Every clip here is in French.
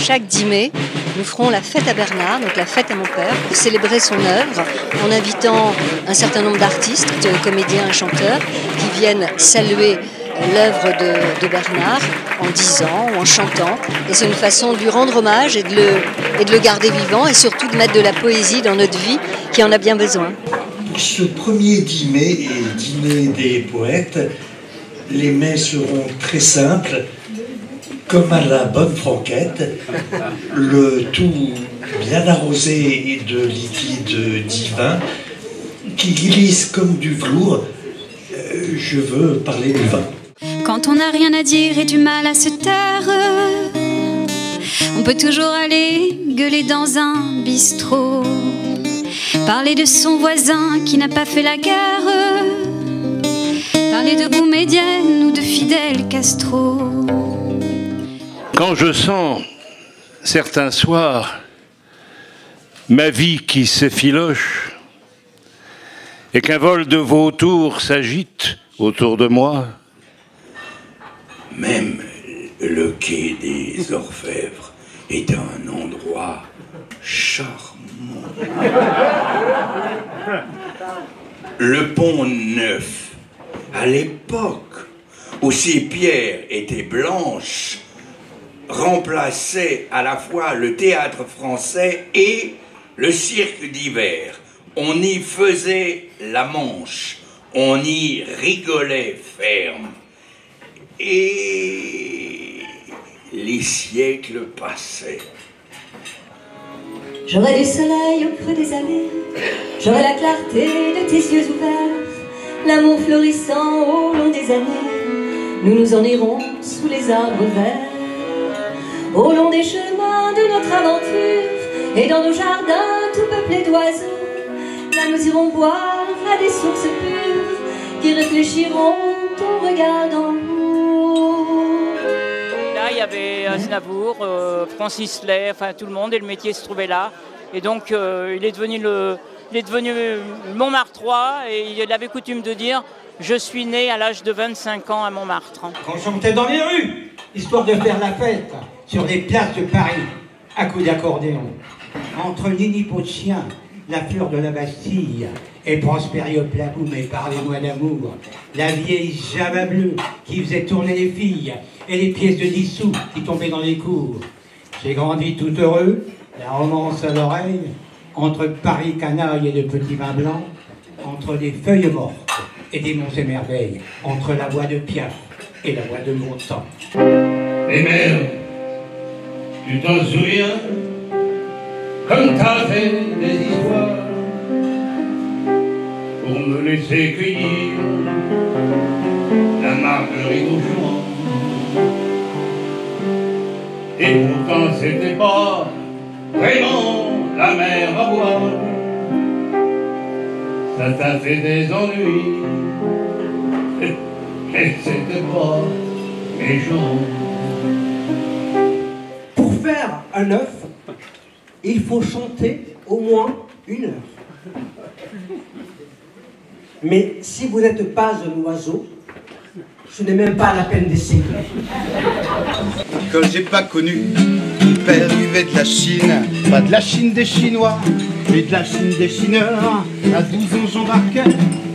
Chaque 10 mai, nous ferons la fête à Bernard, donc la fête à mon père, pour célébrer son œuvre, en invitant un certain nombre d'artistes, comédiens et chanteurs, qui viennent saluer l'œuvre de Bernard en disant ou en chantant. Et c'est une façon de lui rendre hommage et de le garder vivant, et surtout de mettre de la poésie dans notre vie, qui en a bien besoin. Ce premier 10 mai est le dîner des poètes. Les mets seront très simples, comme à la bonne franquette, le tout bien arrosé de liquide divin qui glisse comme du velours. Je veux parler du vin. Quand on n'a rien à dire et du mal à se taire, on peut toujours aller gueuler dans un bistrot, parler de son voisin qui n'a pas fait la guerre, parler de Boumedienne ou de Fidel Castro. Quand je sens, certains soirs, ma vie qui s'effiloche et qu'un vol de vautours s'agite autour de moi, même le quai des Orfèvres est un endroit charmant. Le pont Neuf, à l'époque où ses pierres étaient blanches, remplaçait à la fois le théâtre français et le cirque d'hiver. On y faisait la manche, on y rigolait ferme. Et les siècles passaient. J'aurai du soleil au creux des allées, j'aurai la clarté de tes yeux ouverts, l'amour florissant au long des années, nous nous en irons sous les arbres verts. Au long des chemins de notre aventure et dans nos jardins tout peuplés d'oiseaux, là nous irons boire à des sources pures qui réfléchiront en regardant nous. Là il y avait Aznavour, Francis Lay, enfin tout le monde, et le métier se trouvait là. Et donc il est devenu Montmartrois, et il avait coutume de dire « Je suis né à l'âge de 25 ans à Montmartre ». Qu'on chantait dans les rues, histoire de faire la fête, sur les places de Paris, à coups d'accordéon. Entre Nini Pot de Chien, la fleur de la Bastille, et Prospério Plaboum, et Parlez-moi d'amour, la vieille Java bleue qui faisait tourner les filles, et les pièces de 10 sous qui tombaient dans les cours. J'ai grandi tout heureux, la romance à l'oreille, entre Paris canaille et de petits vins blancs, entre des feuilles mortes et des monts et merveilles, entre la voix de Piaf et la voix de Montand. Les mères, tu t'en souviens, comme t'as fait des histoires, pour me laisser cueillir la marguerite au champ. Et pourtant c'était pas vraiment la mer à boire, ça t'a fait des ennuis, mais c'était pas méchant. Pour faire un œuf, il faut chanter au moins 1 heure. Mais si vous n'êtes pas un oiseau, ce n'est même pas la peine d'essayer. Quand j'ai pas connu, mon père vivait de la Chine, pas de la Chine des Chinois, mais de la Chine des Chineurs. À 12 ans j'embarquais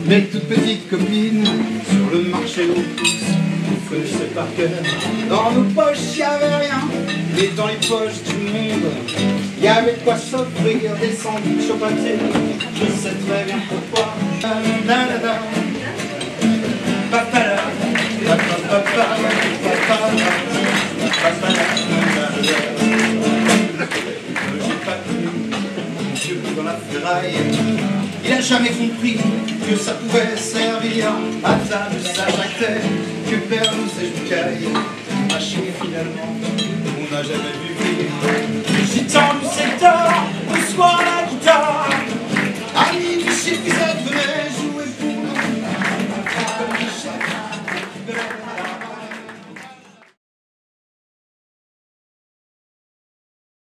mes toutes petites copines sur le marché aux puces, vous connaissez par cœur. Dans nos poches y avait rien, mais dans les poches du monde, y avait de quoi s'offrir des sandwichs au pâté. Je sais très bien pourquoi. Dans la ferraille, il a jamais compris que ça pouvait servir à table, ça jactait, que père nous éjoucaille. Machine finalement, on n'a jamais vu vivre. J'ai tendu